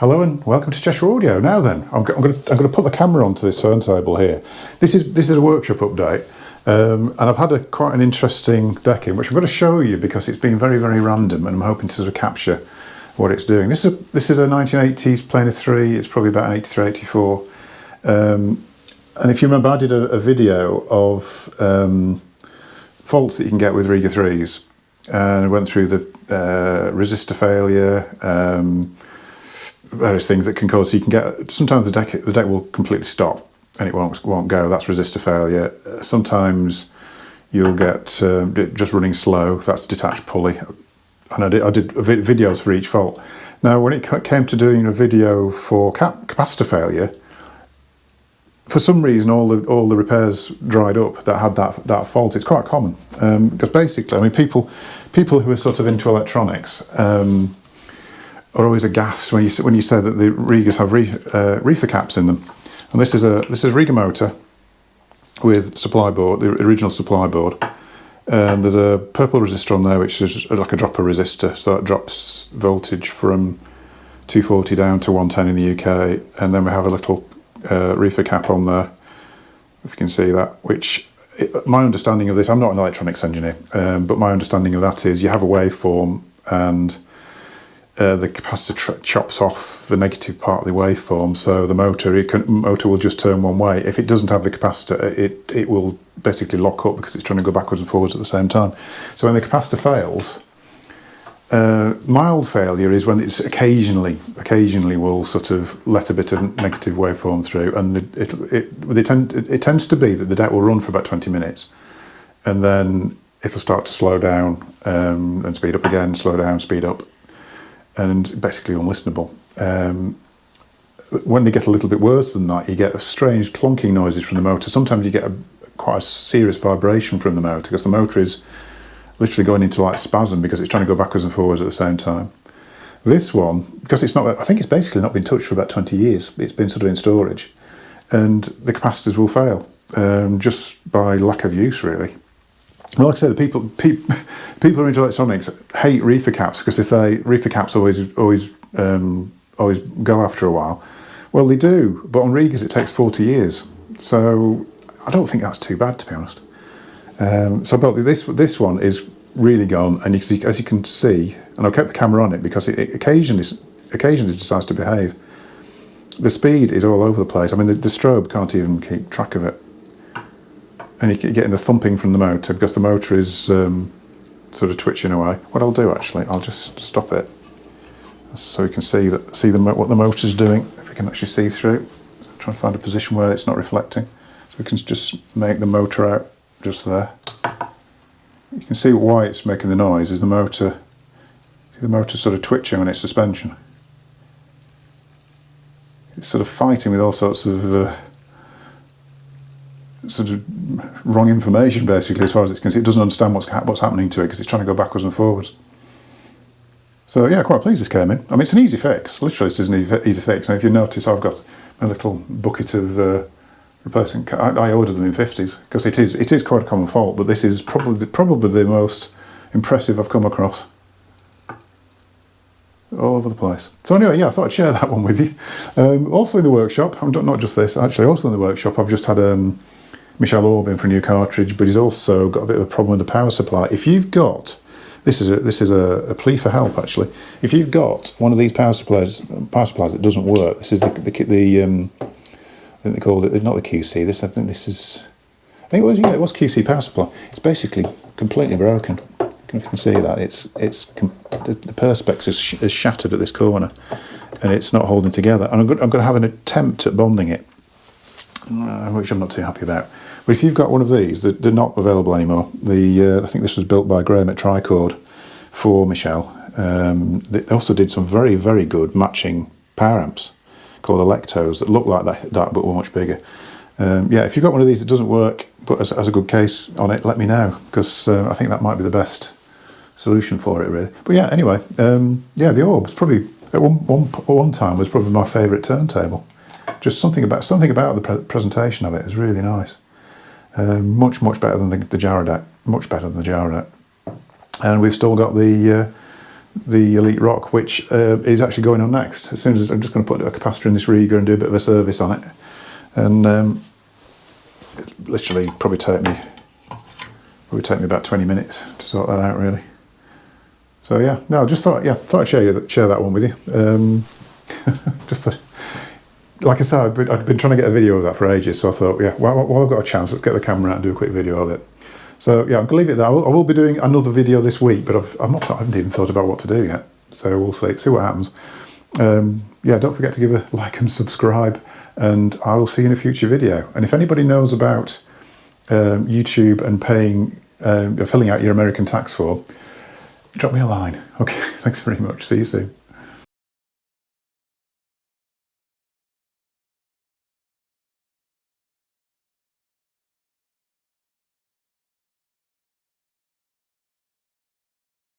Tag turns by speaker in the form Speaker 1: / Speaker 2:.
Speaker 1: Hello and welcome to Cheshire Audio. Now then, I'm going to put the camera onto this turntable here. This is a workshop update, and I've had quite an interesting deck in which I'm going to show you because it's been very random, and I'm hoping to sort of capture what it's doing. This is a 1980s Planar 3. It's probably about an 83, 84. And if you remember, I did a video of faults that you can get with Rega 3s, and I went through the resistor failure. Various things that can cause, so you can get, sometimes the deck will completely stop and it won't go. That's resistor failure. Sometimes you'll get just running slow. That's detached pulley. And I did videos for each fault. Now, when it came to doing a video for capacitor failure, for some reason all the repairs dried up that had that fault. It's quite common because basically, I mean, people who are sort of into electronics. Are always aghast when you say that the Regas have RIFA caps in them, and this is Rega motor with supply board, the original supply board, and there's a purple resistor on there which is like a dropper resistor, so that drops voltage from 240 down to 110 in the UK, and then we have a little RIFA cap on there, if you can see that. Which my understanding of this, I'm not an electronics engineer, but my understanding of that is you have a waveform and the capacitor chops off the negative part of the waveform, so the motor will just turn one way. If it doesn't have the capacitor, it will basically lock up because it's trying to go backwards and forwards at the same time. So when the capacitor fails, mild failure is when it's occasionally will sort of let a bit of negative waveform through, and it tends to be that the deck will run for about 20 minutes, and then it'll start to slow down and speed up again, slow down, speed up, and basically unlistenable. When they get a little bit worse than that, you get strange clunking noises from the motor. Sometimes you get quite a serious vibration from the motor because the motor is literally going into like spasm because it's trying to go backwards and forwards at the same time. This one, because it's not, I think it's basically not been touched for about 20 years. It's been sort of in storage, and the capacitors will fail just by lack of use, really. Well, like I say, the people who are into electronics hate RIFA caps because they say RIFA caps always go after a while. Well, they do, but on Regas it takes 40 years, so I don't think that's too bad, to be honest. So, but this one is really gone, and as you can see, and I've kept the camera on it because it occasionally decides to behave. The speed is all over the place. I mean, the strobe can't even keep track of it. And you're getting the thumping from the motor because the motor is sort of twitching away. What I'll do actually, I'll just stop it so you can see what the motor's doing. If we can actually see through, try and find a position where it's not reflecting. So we can just make the motor out just there. You can see why it's making the noise. Is the motor sort of twitching on its suspension? It's sort of fighting with all sorts of sort of wrong information, basically, as far as it's concerned. It doesn't understand what's happening to it because it's trying to go backwards and forwards. So yeah, quite pleased this came in. I mean, it's an easy fix. Literally, it's an easy fix. And if you notice, I've got a little bucket of replacing. I ordered them in 50s because it is quite a common fault, but this is probably the most impressive I've come across. All over the place. So anyway, yeah, I thought I'd share that one with you. Also in the workshop, not just this, actually, also in the workshop, I've just had Michel Orbin for a new cartridge, but he's also got a bit of a problem with the power supply. If you've got, this is a plea for help actually. If you've got one of these power supplies that doesn't work, this is I think they called it, not the QC. I think it was QC power supply. It's basically completely broken. I don't know if you can see that. The perspex is shattered at this corner, and it's not holding together. And I'm going to have an attempt at bonding it, which I'm not too happy about. But if you've got one of these, they're not available anymore. I think this was built by Graham at Tricord for Michel. They also did some very good matching power amps called Electos that look like that but were much bigger. Yeah, if you've got one of these that doesn't work but has a good case on it, let me know, because I think that might be the best solution for it, really. But yeah, anyway, yeah, the Orb's probably at one time was probably my favourite turntable. Just something about the presentation of it is really nice. Much better than the Jarodeck. Much better than the Jarodeck. And we've still got the the Elite Rock, which is actually going on next. As soon as I'm just going to put a capacitor in this Rega and do a bit of a service on it, and it literally probably take me about 20 minutes to sort that out, really. So yeah, no, just thought I'd share that one with you. Just thought, like I said, I'd been trying to get a video of that for ages, so I thought, yeah, while I've got a chance, let's get the camera out and do a quick video of it. So yeah, I'm gonna leave it there. I will be doing another video this week, but I haven't even thought about what to do yet. So we'll see what happens. Yeah, don't forget to give a like and subscribe, and I will see you in a future video. And if anybody knows about YouTube and paying, filling out your American tax form, drop me a line. Okay, thanks very much. See you soon.